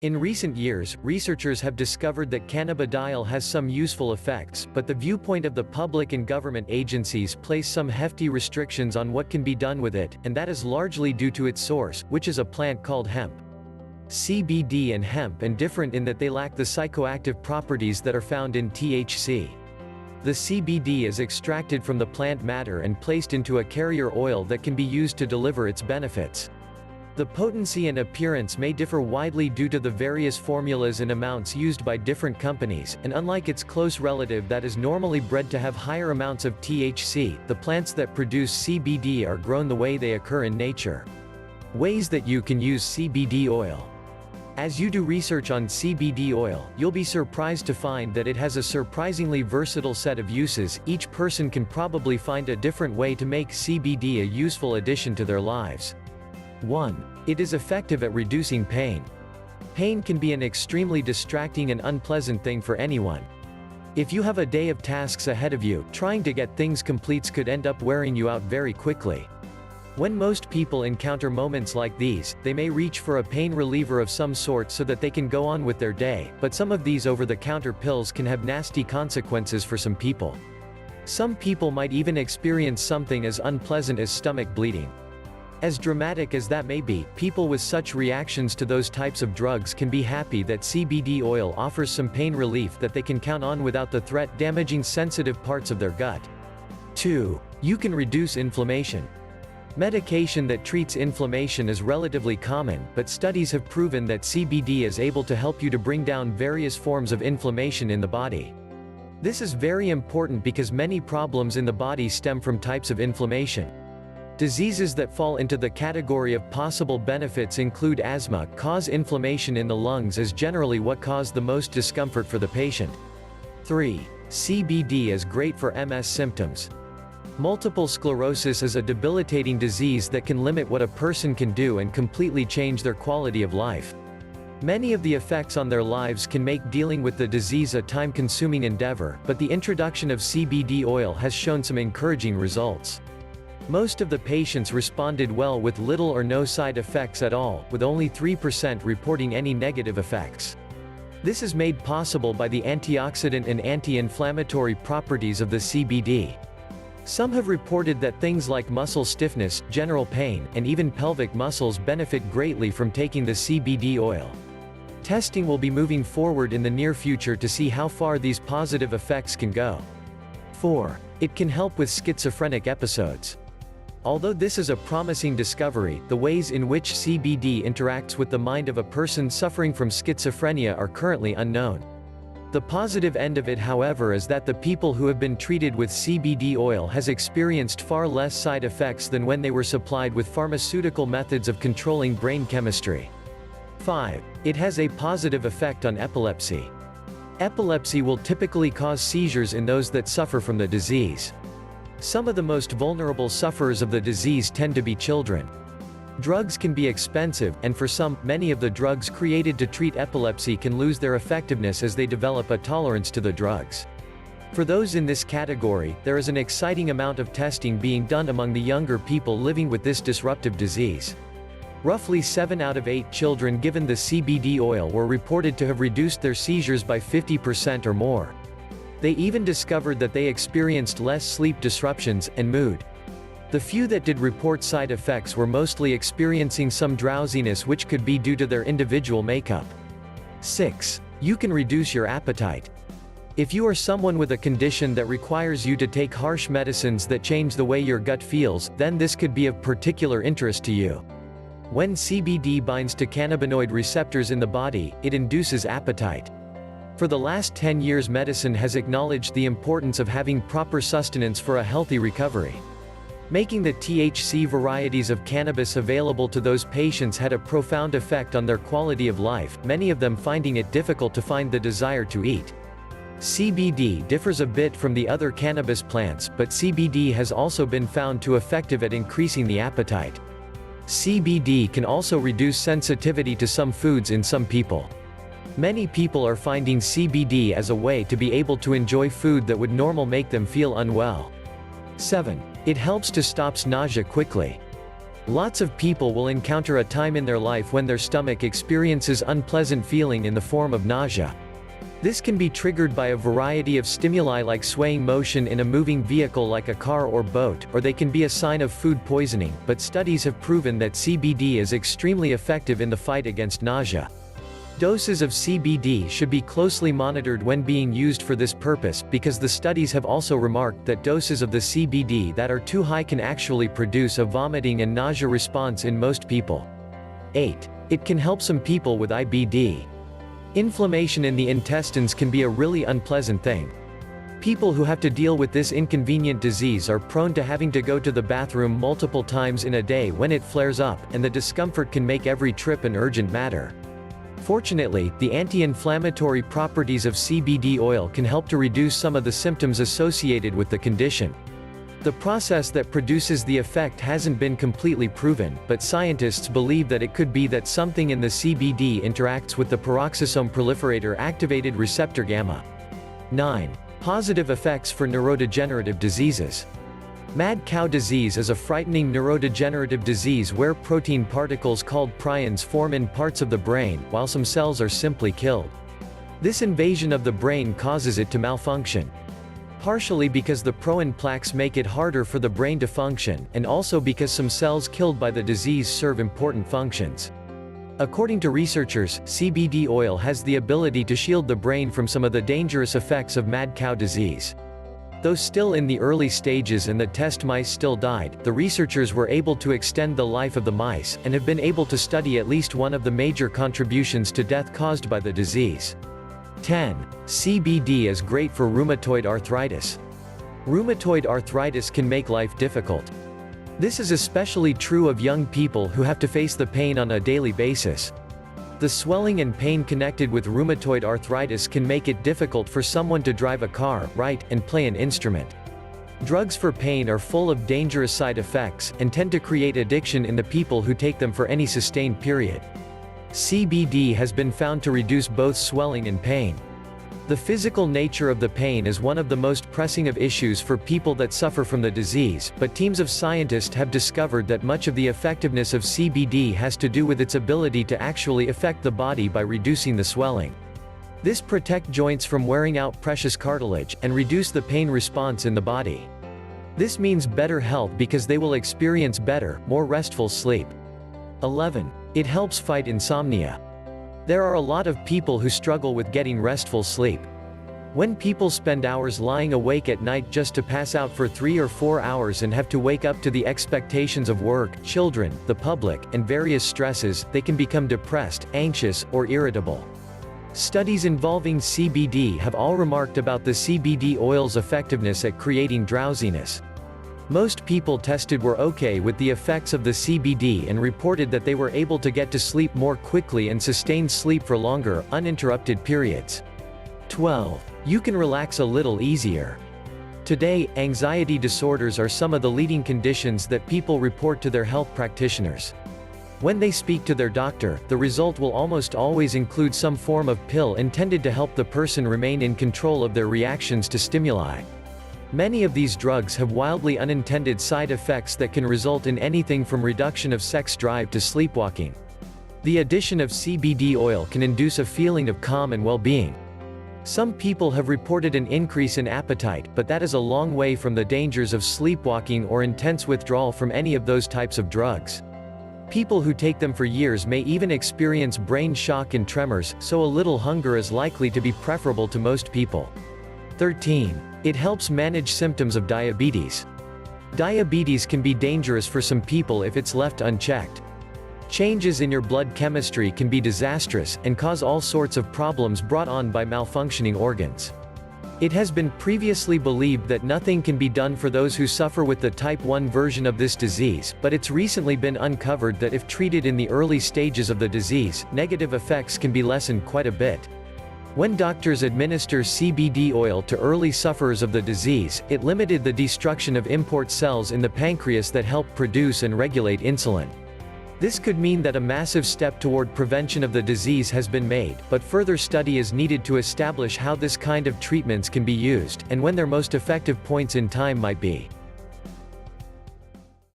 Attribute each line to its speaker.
Speaker 1: In recent years, researchers have discovered that cannabidiol has some useful effects, but the viewpoint of the public and government agencies place some hefty restrictions on what can be done with it, and that is largely due to its source, which is a plant called hemp. CBD and hemp are different in that they lack the psychoactive properties that are found in THC. The CBD is extracted from the plant matter and placed into a carrier oil that can be used to deliver its benefits. The potency and appearance may differ widely due to the various formulas and amounts used by different companies, and unlike its close relative that is normally bred to have higher amounts of THC, the plants that produce CBD are grown the way they occur in nature. Ways that you can use CBD oil. As you do research on CBD oil, you'll be surprised to find that it has a surprisingly versatile set of uses. Each person can probably find a different way to make CBD a useful addition to their lives. 1. It is effective at reducing pain. Pain can be an extremely distracting and unpleasant thing for anyone. If you have a day of tasks ahead of you, trying to get things complete could end up wearing you out very quickly. When most people encounter moments like these, they may reach for a pain reliever of some sort so that they can go on with their day, but some of these over-the-counter pills can have nasty consequences for some people. Some people might even experience something as unpleasant as stomach bleeding. As dramatic as that may be, people with such reactions to those types of drugs can be happy that CBD oil offers some pain relief that they can count on without the threat damaging sensitive parts of their gut. 2. You can reduce inflammation. Medication that treats inflammation is relatively common, but studies have proven that CBD is able to help you to bring down various forms of inflammation in the body. This is very important because many problems in the body stem from types of inflammation. Diseases that fall into the category of possible benefits include asthma, cause inflammation in the lungs is generally what cause the most discomfort for the patient. 3. CBD is great for MS symptoms. Multiple sclerosis is a debilitating disease that can limit what a person can do and completely change their quality of life. Many of the effects on their lives can make dealing with the disease a time-consuming endeavor, but the introduction of CBD oil has shown some encouraging results. Most of the patients responded well with little or no side effects at all, with only 3% reporting any negative effects. This is made possible by the antioxidant and anti-inflammatory properties of the CBD. Some have reported that things like muscle stiffness, general pain, and even pelvic muscles benefit greatly from taking the CBD oil. Testing will be moving forward in the near future to see how far these positive effects can go. 4. It can help with schizophrenic episodes. Although this is a promising discovery, the ways in which CBD interacts with the mind of a person suffering from schizophrenia are currently unknown. The positive end of it, however, is that the people who have been treated with CBD oil has experienced far less side effects than when they were supplied with pharmaceutical methods of controlling brain chemistry. 5. It has a positive effect on epilepsy. Epilepsy will typically cause seizures in those that suffer from the disease. Some of the most vulnerable sufferers of the disease tend to be children. Drugs can be expensive, and for some, many of the drugs created to treat epilepsy can lose their effectiveness as they develop a tolerance to the drugs. For those in this category, there is an exciting amount of testing being done among the younger people living with this disruptive disease. Roughly 7 out of 8 children given the CBD oil were reported to have reduced their seizures by 50% or more. They even discovered that they experienced less sleep disruptions and mood. The few that did report side effects were mostly experiencing some drowsiness, which could be due to their individual makeup. 6. You can reduce your appetite. If you are someone with a condition that requires you to take harsh medicines that change the way your gut feels, then this could be of particular interest to you. When CBD binds to cannabinoid receptors in the body, it induces appetite. For the last 10 years, medicine has acknowledged the importance of having proper sustenance for a healthy recovery. Making the THC varieties of cannabis available to those patients had a profound effect on their quality of life, many of them finding it difficult to find the desire to eat. CBD differs a bit from the other cannabis plants, but CBD has also been found to be effective at increasing the appetite. CBD can also reduce sensitivity to some foods in some people. Many people are finding CBD as a way to be able to enjoy food that would normally make them feel unwell. 7. It helps to stop nausea quickly. Lots of people will encounter a time in their life when their stomach experiences unpleasant feeling in the form of nausea. This can be triggered by a variety of stimuli like swaying motion in a moving vehicle like a car or boat, or they can be a sign of food poisoning, but studies have proven that CBD is extremely effective in the fight against nausea. Doses of CBD should be closely monitored when being used for this purpose, because the studies have also remarked that doses of the CBD that are too high can actually produce a vomiting and nausea response in most people. 8. It can help some people with IBD. Inflammation in the intestines can be a really unpleasant thing. People who have to deal with this inconvenient disease are prone to having to go to the bathroom multiple times in a day when it flares up, and the discomfort can make every trip an urgent matter. Fortunately, the anti-inflammatory properties of CBD oil can help to reduce some of the symptoms associated with the condition. The process that produces the effect hasn't been completely proven, but scientists believe that it could be that something in the CBD interacts with the peroxisome proliferator activated receptor gamma. 9. Positive effects for neurodegenerative diseases. Mad cow disease is a frightening neurodegenerative disease where protein particles called prions form in parts of the brain, while some cells are simply killed. This invasion of the brain causes it to malfunction. Partially because the proin plaques make it harder for the brain to function, and also because some cells killed by the disease serve important functions. According to researchers, CBD oil has the ability to shield the brain from some of the dangerous effects of mad cow disease. Though still in the early stages and the test mice still died, the researchers were able to extend the life of the mice, and have been able to study at least one of the major contributions to death caused by the disease. 10. CBD is great for rheumatoid arthritis. Rheumatoid arthritis can make life difficult. This is especially true of young people who have to face the pain on a daily basis. The swelling and pain connected with rheumatoid arthritis can make it difficult for someone to drive a car, write, and play an instrument. Drugs for pain are full of dangerous side effects, and tend to create addiction in the people who take them for any sustained period. CBD has been found to reduce both swelling and pain. The physical nature of the pain is one of the most pressing of issues for people that suffer from the disease, but teams of scientists have discovered that much of the effectiveness of CBD has to do with its ability to actually affect the body by reducing the swelling. This protects joints from wearing out precious cartilage, and reduce the pain response in the body. This means better health because they will experience better, more restful sleep. 11. It helps fight insomnia. There are a lot of people who struggle with getting restful sleep. When people spend hours lying awake at night just to pass out for 3 or 4 hours and have to wake up to the expectations of work, children, the public, and various stresses, they can become depressed, anxious, or irritable. Studies involving CBD have all remarked about the CBD oil's effectiveness at creating drowsiness. Most people tested were okay with the effects of the CBD and reported that they were able to get to sleep more quickly and sustain sleep for longer, uninterrupted periods. 12. You can relax a little easier. Today, anxiety disorders are some of the leading conditions that people report to their health practitioners. When they speak to their doctor, the result will almost always include some form of pill intended to help the person remain in control of their reactions to stimuli. Many of these drugs have wildly unintended side effects that can result in anything from reduction of sex drive to sleepwalking. The addition of CBD oil can induce a feeling of calm and well-being. Some people have reported an increase in appetite, but that is a long way from the dangers of sleepwalking or intense withdrawal from any of those types of drugs. People who take them for years may even experience brain shock and tremors, so a little hunger is likely to be preferable to most people. 13. It helps manage symptoms of diabetes. Diabetes can be dangerous for some people if it's left unchecked. Changes in your blood chemistry can be disastrous, and cause all sorts of problems brought on by malfunctioning organs. It has been previously believed that nothing can be done for those who suffer with the type 1 version of this disease, but it's recently been uncovered that if treated in the early stages of the disease, negative effects can be lessened quite a bit. When doctors administer CBD oil to early sufferers of the disease, it limited the destruction of import cells in the pancreas that help produce and regulate insulin. This could mean that a massive step toward prevention of the disease has been made, but further study is needed to establish how this kind of treatments can be used, and when their most effective points in time might be.